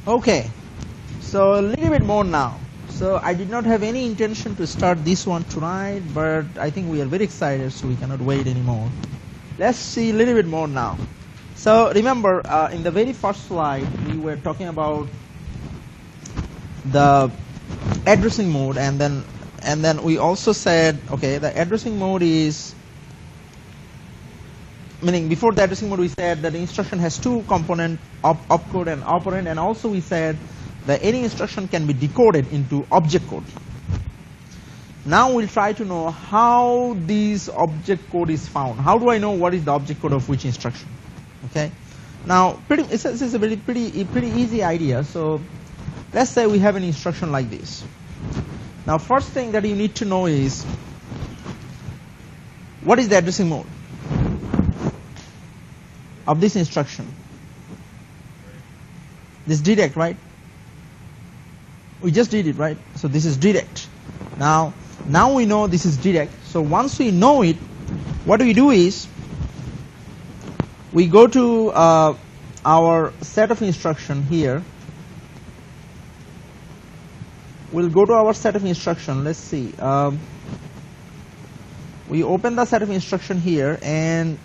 Okay, so a little bit more now. So I did not have any intention to start this one tonight, but I think we are very excited, so we cannot wait anymore. Let's see a little bit more now. So remember, in the very first slide, we were talking about the addressing mode, and then we also said, okay, the addressing mode is, meaning before the addressing mode we said that the instruction has two components, opcode and operand, and also we said that any instruction can be decoded into object code. Now we'll try to know how this object code is found. How do I know what is the object code of which instruction? Okay. Now this is a pretty easy idea. So let's say we have an instruction like this. Now first thing that you need to know is, what is the addressing mode of this instruction? This direct, right? We just did it, right? So this is direct. Now we know this is direct. So once we know it, what we do is we go to our set of instruction here. We'll go to our set of instruction. Let's see. We open the set of instruction here, and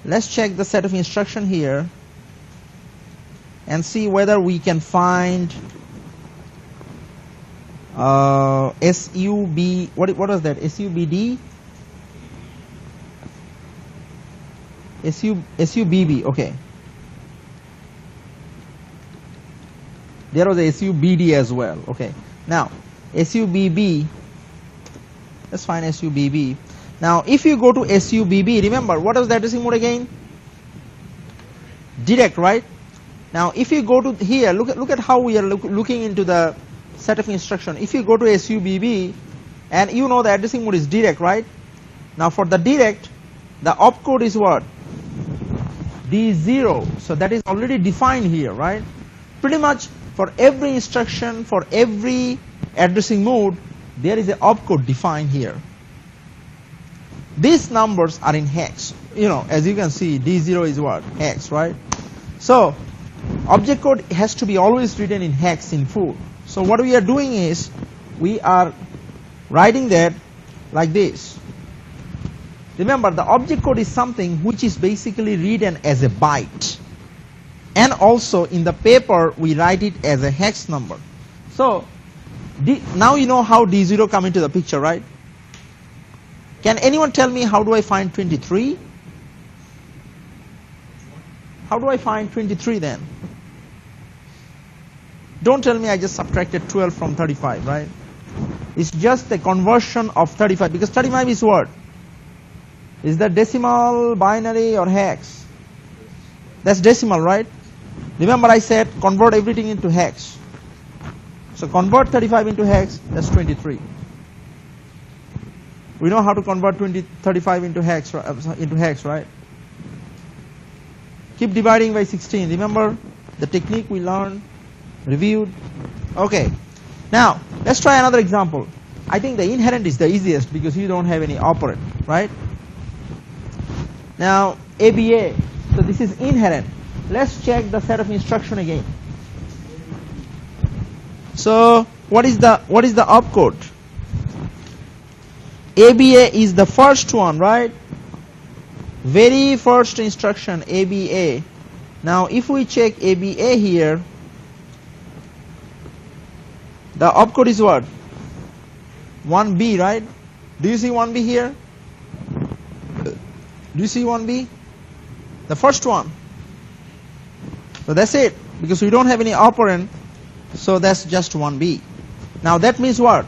let's check the set of instruction here and see whether we can find SUB. What was that? SUBD? SUBB. Okay. There was a SUBD as well. Okay. Now SUBB. Let's find SUBB. Now if you go to SUBB, remember what was the addressing mode again? Direct, right? Now if you go to here, look at how we are looking into the set of instruction. If you go to SUBB, and you know the addressing mode is direct, right? Now for the direct, the opcode is what? D0. So that is already defined here, right? Pretty much for every instruction, for every addressing mode, there is an opcode defined here. These numbers are in hex. You know, as you can see, D0 is what? Hex, right? So object code has to be always written in hex in full. So what we are doing is we are writing that like this. Remember, the object code is something which is basically written as a byte, and also in the paper we write it as a hex number. So now you know how D0 come into the picture, right? Can anyone tell me how do I find 23? How do I find 23 then? Don't tell me I just subtracted 12 from 35, right? It's just a conversion of 35, because 35 is what? Is that decimal, binary, or hex? That's decimal, right? Remember I said convert everything into hex. So convert 35 into hex, that's 23. We know how to convert 35 into hex, right? Keep dividing by 16. Remember the technique we learned, reviewed? Okay. Now let's try another example. I think the inherent is the easiest because you don't have any operand, right? Now ABA. So this is inherent. Let's check the set of instruction again. So what is the opcode? ABA is the first one, right? Very first instruction, ABA. Now if we check ABA here, the opcode is what? 1B, right? Do you see 1B here? Do you see 1B? The first one. So that's it, because we don't have any operand, so that's just 1B. Now that means what?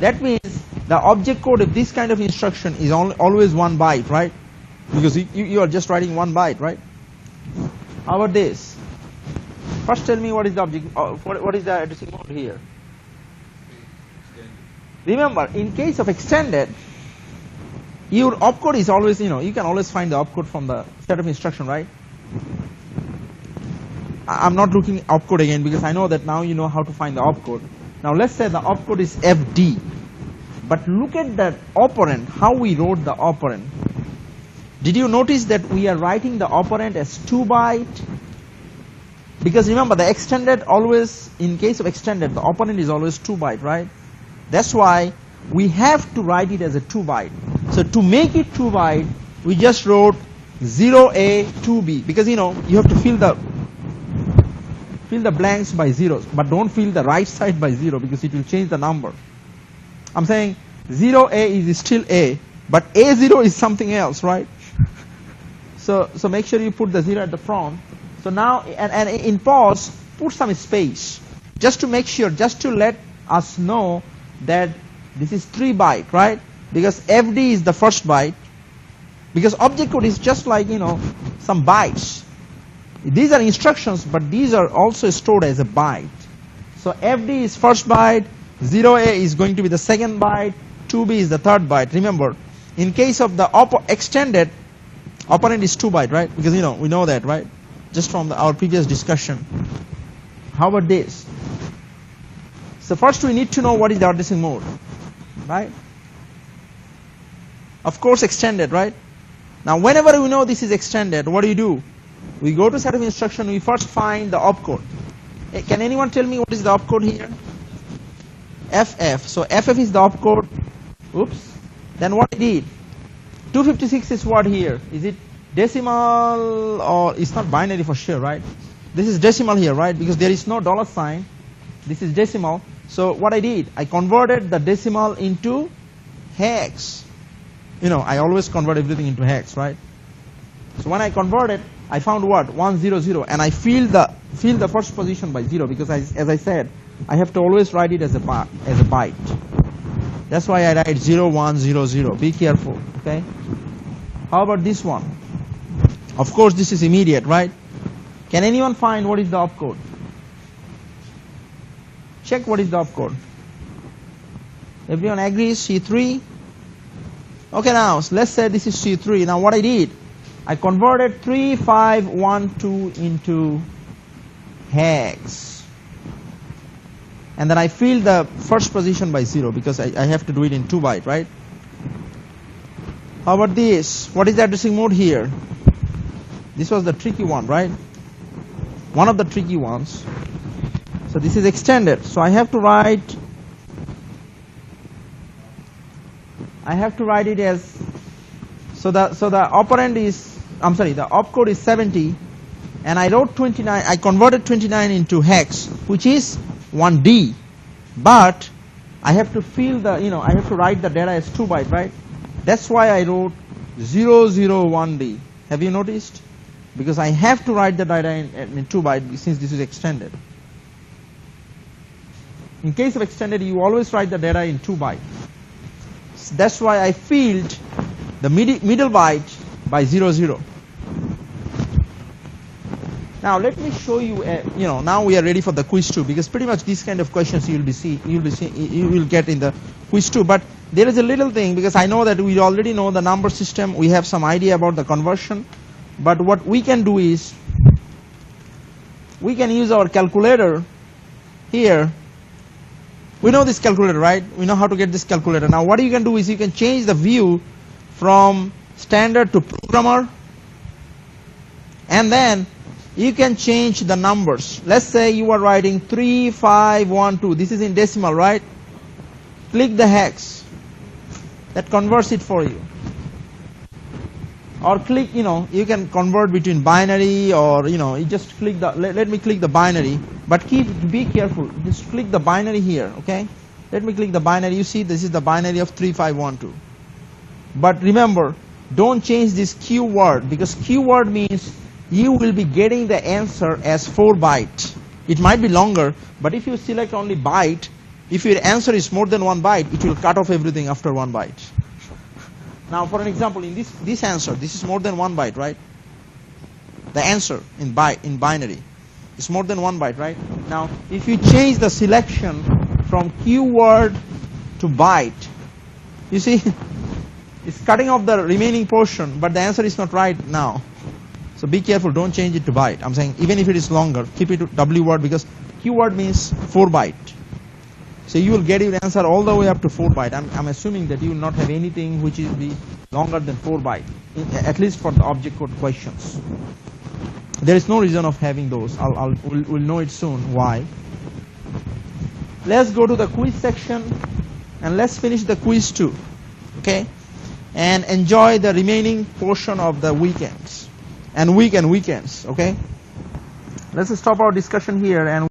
That means the object code of this kind of instruction is always 1 byte, right? Because you are just writing 1 byte, right? How about this? First tell me what is the object, what is the addressing mode here? Remember, in case of extended, your opcode is always, you can always find the opcode from the set of instruction, right? I'm not looking opcode again because I know that now you know how to find the opcode. Now let's say the opcode is FD. But look at that operand, how we wrote the operand. Did you notice that we are writing the operand as 2 byte? Because remember, the extended always, in case of extended, the operand is always 2 byte, right? That's why we have to write it as a 2 byte. So to make it 2 byte, we just wrote 0A 2B, because you have to fill the blanks by zeros, but don't fill the right side by 0 because it will change the number. I'm saying 0A is still A, but A0 is something else, right? So make sure you put the 0 at the front. So now, and in pause, put some space, just to make sure, just to let us know that this is 3 byte, right? Because FD is the first byte. Because object code is just like, some bytes. These are instructions, but these are also stored as a byte. So FD is first byte, 0A is going to be the second byte, 2B is the third byte. Remember, in case of the extended, operand is 2 byte, right? Because we know that, right? Just from our previous discussion. How about this? So first we need to know what is the addressing mode, right? Of course extended, right? Now whenever we know this is extended, what do? We go to set of instruction, we first find the opcode. Can anyone tell me what is the opcode here? FF. So FF is the opcode. Oops. Then what I did? 256 is what here? Is it decimal, or it's not binary for sure, right? This is decimal here, right? Because there is no dollar sign. This is decimal. So what I did, I converted the decimal into hex. I always convert everything into hex, right? So when I converted, I found what? 100, and I fill the first position by 0 because as I said, I have to always write it as a byte. That's why I write 0100. Be careful, okay? How about this one? Of course, this is immediate, right? Can anyone find what is the opcode? Check what is the opcode. Everyone agrees? C3. Okay, now so let's say this is C3. Now what I did, I converted 3512 into hex, and then I fill the first position by 0 because I have to do it in 2 byte, right? How about this? What is the addressing mode here? This was the tricky one, right? One of the tricky ones. So this is extended. So I have to write it as, so the operand is, the opcode is 70, and I wrote 29. I converted 29 into hex, which is 1D, but I have to fill I have to write the data as 2 byte, right? That's why I wrote 001D. Have you noticed? Because I have to write the data in 2 byte since this is extended. In case of extended, you always write the data in 2 byte. So that's why I filled the middle byte by 00. Now let me show you. Now we are ready for the quiz 2, because pretty much these kind of questions you will get in the quiz 2. But there is a little thing, because I know that we already know the number system. We have some idea about the conversion. But what we can do is, we can use our calculator here. We know this calculator, right? We know how to get this calculator. Now what you can do is you can change the view from standard to programmer, and then you can change the numbers. Let's say you are writing 3512. This is in decimal, right? Click the hex. That converts it for you. Or click, you can convert between binary, or you just click the, let me click the binary, but be careful, just click the binary here, okay? Let me click the binary. You see this is the binary of 3512. But remember, don't change this Q word, because Q word means you will be getting the answer as 4 byte. It might be longer, but if you select only byte, if your answer is more than 1 byte, it will cut off everything after 1 byte. Now for an example, in this answer, this is more than 1 byte, right? The answer in binary is more than 1 byte, right? Now if you change the selection from keyword to byte, you see it's cutting off the remaining portion, but the answer is not right now. So be careful, don't change it to byte. I'm saying even if it is longer, keep it to W word, because keyword means 4 byte. So you will get your answer all the way up to 4 byte. I'm assuming that you will not have anything which will be longer than 4 byte, at least for the object code questions. There is no reason of having those. We'll know it soon why. Let's go to the quiz section and let's finish the quiz too. Okay? And enjoy the remaining portion of the weekends and weekends. Okay? Let's stop our discussion here and